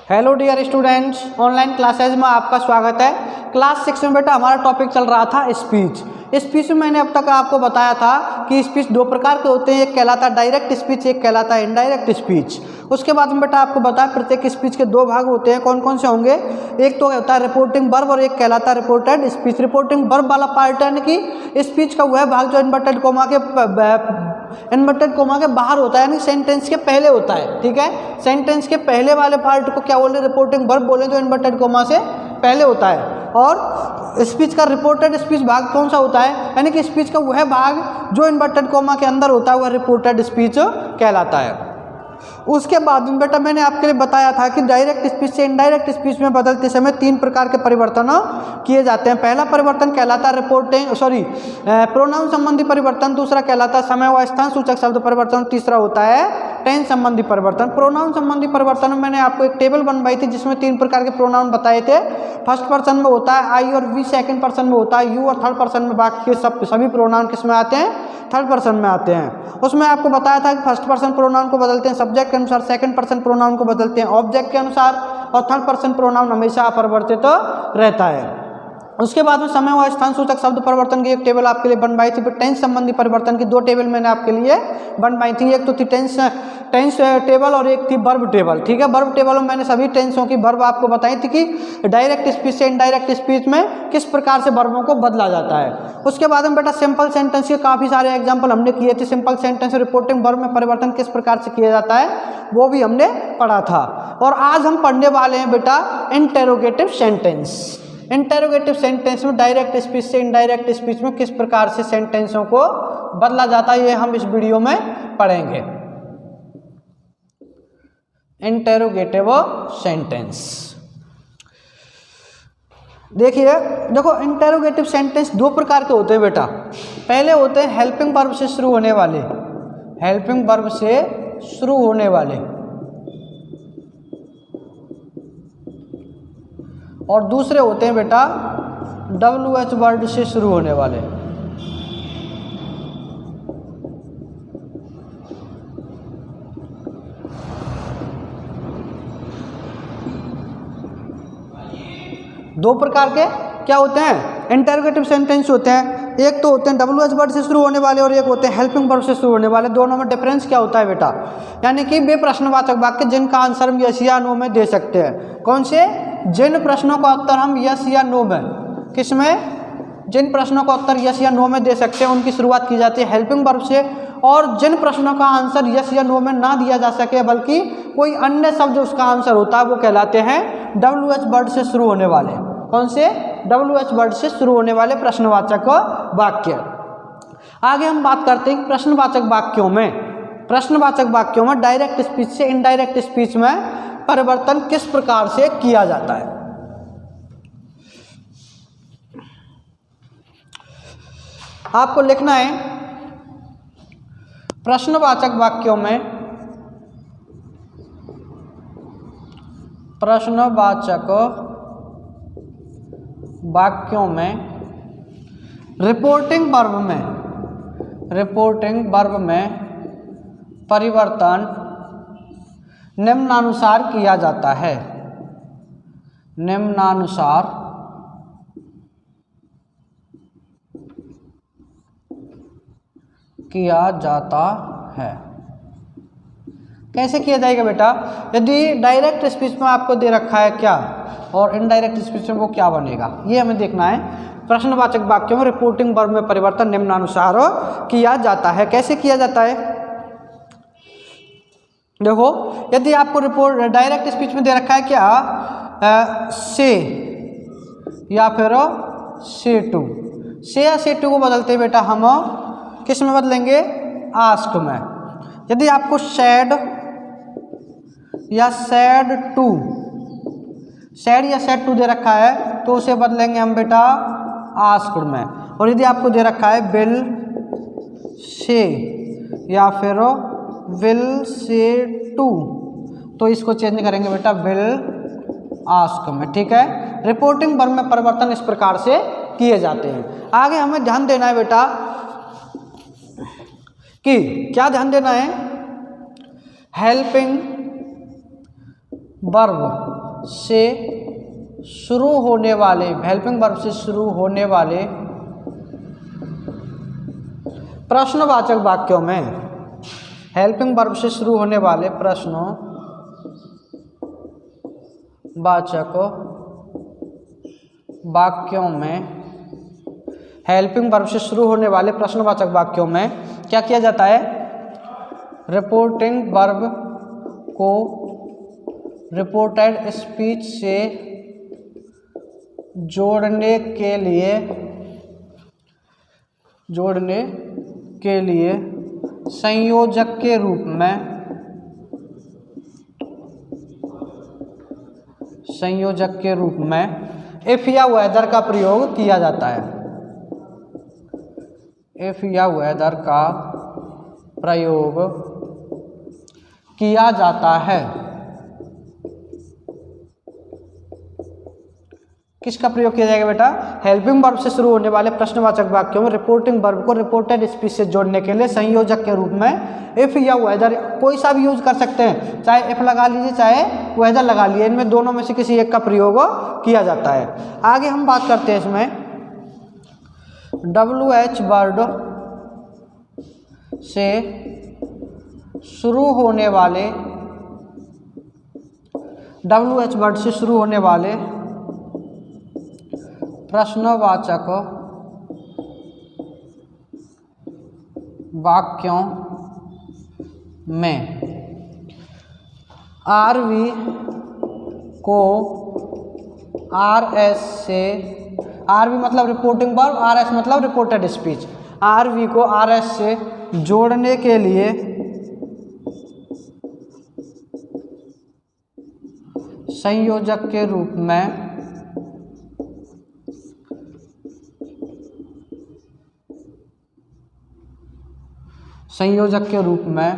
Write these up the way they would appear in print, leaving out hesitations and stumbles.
Hello dear students, online classes में आपका स्वागत है। क्लास 6 में बेटा हमारा टॉपिक चल रहा था स्पीच। स्पीच में मैंने अब तक आपको बताया था कि स्पीच दो प्रकार के होते हैं, एक कहलाता है डायरेक्ट स्पीच, एक कहलाता है इनडायरेक्ट स्पीच। उसके बाद में बेटा आपको बताया प्रत्येक स्पीच के दो भाग होते हैं, कौन कौन से होंगे। एक तो होता है रिपोर्टिंग वर्ब और एक कहलाता है रिपोर्टेड स्पीच। रिपोर्टिंग वर्ब वाला पार्ट यानी कि स्पीच का वह भाग जो इन्वर्टेड कोमा के बाहर होता है, यानी सेंटेंस के पहले होता है। ठीक है, सेंटेंस के पहले वाले पार्ट को क्या बोले, रिपोर्टिंग वर्ब बोले, जो इन्वर्टेड कोमा से पहले होता है। और स्पीच का रिपोर्टेड स्पीच भाग कौन सा होता है, यानी कि स्पीच का वह भाग जो इन्वर्टेड कोमा के अंदर होता है, वह रिपोर्टेड स्पीच कहलाता है। उसके बाद में बेटा मैंने आपके लिए बताया था कि डायरेक्ट स्पीच से इनडायरेक्ट स्पीच में बदलते समय तीन प्रकार के परिवर्तन किए जाते हैं। पहला परिवर्तन कहलाता है प्रोनाउन संबंधी परिवर्तन, दूसरा कहलाता है समय व स्थान सूचक शब्द परिवर्तन, तीसरा होता है टेंस संबंधी परिवर्तन। प्रोनाउन संबंधी परिवर्तन में मैंने आपको एक टेबल बनवाई थी जिसमें तीन प्रकार के प्रोनाउन बताए थे। फर्स्ट पर्सन में होता है आई और वी, सेकंड पर्सन में होता है यू और थर्ड पर्सन में बाकी के सभी प्रोनाउन किस में आते हैं, थर्ड पर्सन में आते हैं। उसमें आपको बताया था कि फर्स्ट पर्सन प्रोनाउन को बदलते हैं सब्जेक्ट के अनुसार, सेकंड पर्सन प्रोनाउन को बदलते हैं ऑब्जेक्ट के अनुसार, और थर्ड पर्सन प्रोनाउन हमेशा अपरिवर्तित रहता है। उसके बाद में समय व स्थान सूचक शब्द परिवर्तन की एक टेबल आपके लिए बनवाई थी। फिर टेंस संबंधी परिवर्तन की दो टेबल मैंने आपके लिए बनवाई थी। एक तो थी टेंस टेबल और एक थी वर्ब टेबल। ठीक है, वर्ब टेबल में मैंने सभी टेंसों की वर्ब आपको बताई थी कि डायरेक्ट स्पीच से इनडायरेक्ट स्पीच में किस प्रकार से वर्बों को बदला जाता है। उसके बाद में बेटा सिंपल सेंटेंस के काफ़ी सारे एग्जाम्पल हमने किए थे। सिंपल सेंटेंस रिपोर्टिंग वर्ब में परिवर्तन किस प्रकार से किया जाता है वो भी हमने पढ़ा था। और आज हम पढ़ने वाले हैं बेटा इंटेरोगेटिव सेंटेंस। इंटेरोगेटिव सेंटेंस में डायरेक्ट स्पीच से इनडायरेक्ट स्पीच में किस प्रकार से सेंटेंसों को बदला जाता है, ये हम इस वीडियो में पढ़ेंगे। इंटेरोगेटिव सेंटेंस देखो इंटेरोगेटिव सेंटेंस दो प्रकार के होते हैं बेटा। पहले होते हैं हेल्पिंग वर्ब से शुरू होने वाले, हेल्पिंग वर्ब से शुरू होने वाले, और दूसरे होते हैं बेटा WH वर्ड से शुरू होने वाले। दो प्रकार के क्या होते हैं इंटेरोगेटिव सेंटेंस होते हैं। एक तो होते हैं WH वर्ड से शुरू होने वाले और एक होते हैं हेल्पिंग वर्ब से शुरू होने वाले। दोनों में डिफरेंस क्या होता है बेटा, यानी कि वे प्रश्नवाचक वाक्य जिनका आंसर हम यस या नो में दे सकते हैं। कौन से, जिन प्रश्नों का उत्तर हम यस या नो में, किसमें, जिन प्रश्नों का उत्तर यस या नो में दे सकते हैं उनकी शुरुआत की जाती है हेल्पिंग वर्ब से। और जिन प्रश्नों का आंसर यस या नो में ना दिया जा सके बल्कि कोई अन्य शब्द उसका आंसर होता है वो कहलाते हैं WH वर्ड से शुरू होने वाले। कौन से, WH वर्ड से शुरू होने वाले प्रश्नवाचक वाक्य। आगे हम बात करते हैं प्रश्नवाचक वाक्यों में डायरेक्ट स्पीच से इनडायरेक्ट स्पीच में परिवर्तन किस प्रकार से किया जाता है। आपको लिखना है प्रश्नवाचक वाक्यों में रिपोर्टिंग वर्ब में परिवर्तन निम्नानुसार किया जाता है। निम्नानुसार किया जाता है। कैसे किया जाएगा बेटा, यदि डायरेक्ट स्पीच में आपको दे रखा है क्या और इनडायरेक्ट स्पीच में वो क्या बनेगा, ये हमें देखना है। प्रश्नवाचक वाक्यों में रिपोर्टिंग वर्ब में परिवर्तन निम्नानुसार किया जाता है। कैसे किया जाता है, देखो यदि आपको डायरेक्ट स्पीच में दे रखा है क्या से या फिर से टू, से या से टू को बदलते बेटा हम किस में बदलेंगे, आस्क में। यदि आपको सैड या सैड टू, सैड या सैड टू दे रखा है तो उसे बदलेंगे हम बेटा आस्क में। और यदि आपको दे रखा है विल से या फिर विल से टू तो इसको चेंज करेंगे बेटा विल आस्क में। ठीक है, रिपोर्टिंग वर्ब में परिवर्तन इस प्रकार से किए जाते हैं। आगे हमें ध्यान देना है बेटा कि क्या ध्यान देना है, हेल्पिंग वर्ब से शुरू होने वाले, हेल्पिंग वर्ब से शुरू होने वाले प्रश्नवाचक वाक्यों में, हेल्पिंग वर्ब से शुरू होने वाले प्रश्नवाचक वाक्यों में, हेल्पिंग वर्ब से शुरू होने वाले प्रश्नवाचक वाक्यों में क्या किया जाता है? रिपोर्टिंग वर्ब को रिपोर्टेड स्पीच से जोड़ने के लिए संयोजक के रूप में इफ या वेदर का प्रयोग किया जाता है। इफ या वेदर का प्रयोग किया जाता है। किसका प्रयोग किया जाएगा बेटा? हेल्पिंग वर्ब से शुरू होने वाले प्रश्नवाचक वाक्यों में रिपोर्टिंग वर्ब को रिपोर्टेड स्पीच से जोड़ने के लिए संयोजक के रूप में इफ या वेदर, कोई सा भी यूज कर सकते हैं, चाहे इफ लगा लीजिए चाहे वेदर लगा लीजिए, इनमें दोनों में से किसी एक का प्रयोग किया जाता है। आगे हम बात करते हैं इसमें WH वर्ड से शुरू होने वाले, WH वर्ड से शुरू होने वाले प्रश्नवाचक वाक्यों में RV को RS से, RV मतलब रिपोर्टिंग वर्ब, RS मतलब रिपोर्टेड स्पीच, RV को RS से जोड़ने के लिए संयोजक के रूप में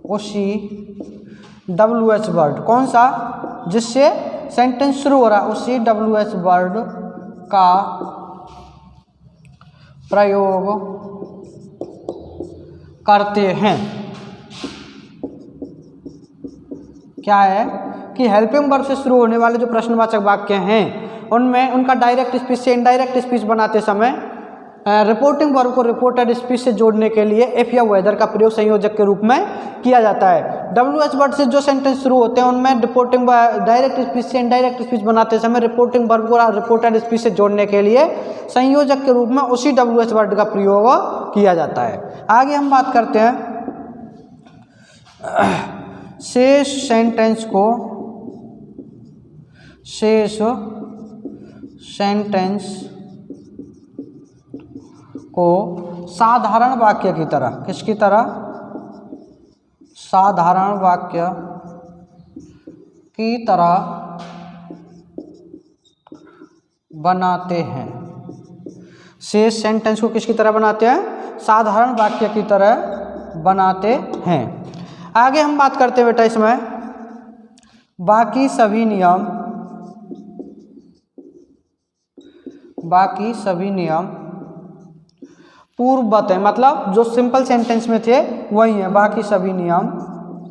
उसी WH वर्ड, कौन सा? जिससे सेंटेंस शुरू हो रहा है, उसी WH वर्ड का प्रयोग करते हैं। क्या है कि हेल्पिंग वर्ब से शुरू होने वाले जो प्रश्नवाचक वाक्य हैं उनमें उनका डायरेक्ट स्पीच से इनडायरेक्ट स्पीच बनाते समय रिपोर्टिंग वर्ब को रिपोर्टेड स्पीच से जोड़ने के लिए इफ या वेदर का प्रयोग संयोजक के रूप में किया जाता है। WH वर्ड से जो सेंटेंस शुरू होते हैं उनमें रिपोर्टिंग डायरेक्ट स्पीच से इनडायरेक्ट स्पीच बनाते समय रिपोर्टिंग वर्ब को रिपोर्टेड स्पीच से जोड़ने के लिए संयोजक के रूप में उसी WH वर्ड का प्रयोग किया जाता है। आगे हम बात करते हैं शेष सेंटेंस को साधारण वाक्य की तरह, किसकी तरह? साधारण वाक्य की तरह बनाते हैं। शेष सेंटेंस को किसकी तरह बनाते हैं? साधारण वाक्य की तरह बनाते हैं। आगे हम बात करते हैं बेटा इसमें बाकी सभी नियम पूर्ववत है, मतलब जो सिंपल सेंटेंस में थे वही है, बाकी सभी नियम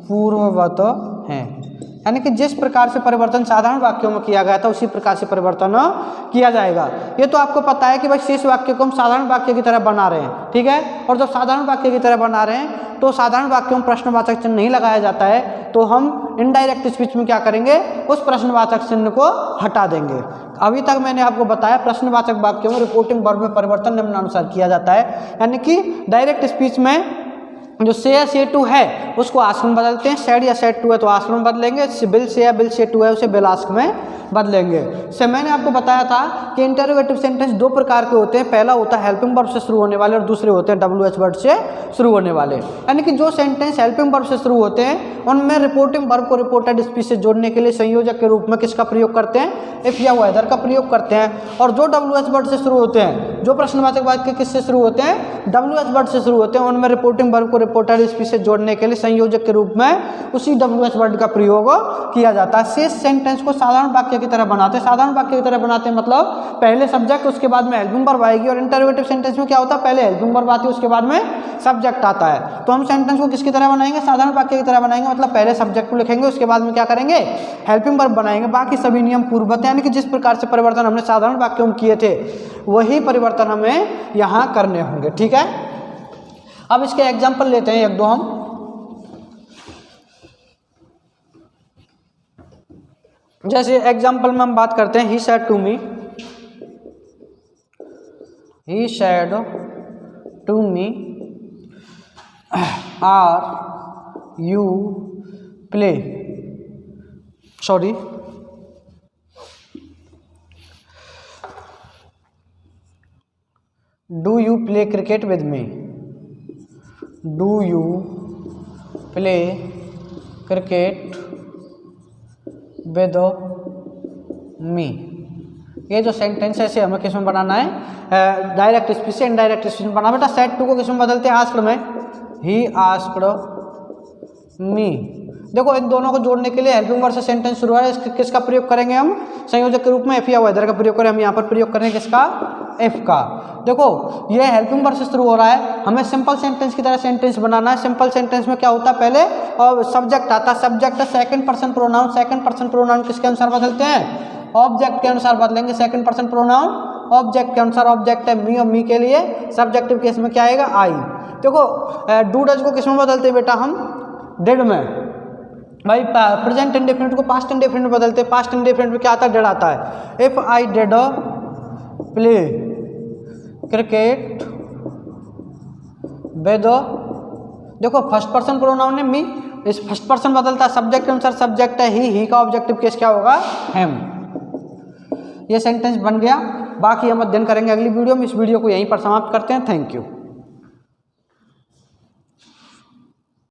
पूर्ववत हैं। यानी कि जिस प्रकार से परिवर्तन साधारण वाक्यों में किया गया था उसी प्रकार से परिवर्तन किया जाएगा। ये तो आपको पता है कि भाई शेष वाक्य को हम साधारण वाक्य की तरह बना रहे हैं, ठीक है। और जब साधारण वाक्य की तरह बना रहे हैं तो साधारण वाक्यों में प्रश्नवाचक चिन्ह नहीं लगाया जाता है, तो हम इनडायरेक्ट स्पीच में क्या करेंगे? उस प्रश्नवाचक चिन्ह को हटा देंगे। अभी तक मैंने आपको बताया प्रश्नवाचक वाक्यों में रिपोर्टिंग वर्ब में परिवर्तन निम्नानुसार किया जाता है, यानी कि डायरेक्ट स्पीच में जो से या से टू है उसको आस्क में बदलते हैं, सेड या सेड टू है तो आस्क में बदलेंगे, बिल से या बिल से टू है उसे बिल आस्क में बदलेंगे। से मैंने आपको बताया था कि इंटरोगेटिव सेंटेंस दो प्रकार के होते हैं, पहला होता है हेल्पिंग वर्ब से शुरू होने वाले और दूसरे होते हैं WH वर्ड से शुरू होने वाले। यानी कि जो सेंटेंस हेल्पिंग वर्ब से शुरू होते हैं उनमें रिपोर्टिंग वर्ब को रिपोर्टेड स्पीच से जोड़ने के लिए संयोजक के रूप में किसका प्रयोग करते हैं? इफ या वेदर का प्रयोग करते हैं। और जो WH वर्ड से शुरू होते हैं, जो प्रश्नवाचक वाक्य किससे शुरू होते हैं? WH वर्ड से शुरू होते हैं, उनमें रिपोर्टिंग वर्ब को रिपोर्टेड स्पीच से जोड़ने के लिए संयोजक के रूप में उसी WH वर्ड का प्रयोग किया जाता है। शेष सेंटेंस को साधारण वाक्य की तरह बनाते हैं। साधारण वाक्य की तरह बनाते हैं मतलब पहले सब्जेक्ट उसके बाद में हेल्पिंग वर्ब आएगी, और इंटरोगेटिव सेंटेंस में क्या होता है, पहले हेल्पिंग वर्ब आती है उसके बाद में सब्जेक्ट आता है। तो हम सेंटेंस को किसकी तरह बनाएंगे, साधारण वाक्य की तरह बनाएंगे, मतलब पहले सब्जेक्ट को लिखेंगे उसके बाद में क्या करेंगे, हेल्पिंग वर्ब बनाएंगे। बाकी सभी नियम पूर्ववत, यानी कि जिस प्रकार से परिवर्तन हमने साधारण वाक्यों में किए थे वही परिवर्तन हमें यहाँ करने होंगे। ठीक है, अब इसके एग्जाम्पल लेते हैं एक दो हम। जैसे एग्जाम्पल में हम बात करते हैं, he said to me, he said to me are you play, sorry do you play cricket with me, do you play cricket with me. ये जो सेंटेंस है इसे हमें किस में बनाना है, डायरेक्ट स्पीच से इनडायरेक्ट स्पीच में बना। बेटा सेड टू को किस में बदलते हैं, आस्क्ड में, ही आस्क्ड मी। देखो इन दोनों को जोड़ने के लिए हेल्पिंग वर्ब से सेंटेंस शुरू है, किसका प्रयोग करेंगे हम, संयोजक के रूप में एफ या वेदर का प्रयोग करें। हम यहाँ पर प्रयोग करेंगे किसका, एफ का। देखो ये हेल्पिंग वर्ब से शुरू हो रहा है, हमें सिंपल सेंटेंस की तरह सेंटेंस बनाना है। सिंपल सेंटेंस में क्या होता है, पहले और सब्जेक्ट आता है, subject second person pronoun. Second person pronoun किसके अनुसार बदलते हैं, ऑब्जेक्ट के अनुसार बदलेंगे। सेकंड पर्सन प्रोनाउन ऑब्जेक्ट के अनुसार, ऑब्जेक्ट है मी और मी के लिए सब्जेक्टिव केस में क्या आएगा, आई। देखो डू डज को किस में बदलते हैं बेटा, हम डिड में। भाई प्रेजेंट इंडेफिनिट को पास्ट इंडेफिनिट में बदलते हैं। पास्ट इंडेफिनिट में क्या आता है, डिड आता है। If I did play cricket with, देखो फर्स्ट पर्सन प्रोनाउन है मी, इस फर्स्ट पर्सन बदलता है सब्जेक्ट के अनुसार, सब्जेक्ट है ही का ऑब्जेक्टिव केस क्या होगा, हिम। ये सेंटेंस बन गया। बाकी हम अध्ययन करेंगे अगली वीडियो में। इस वीडियो को यहीं पर समाप्त करते हैं। Thank you.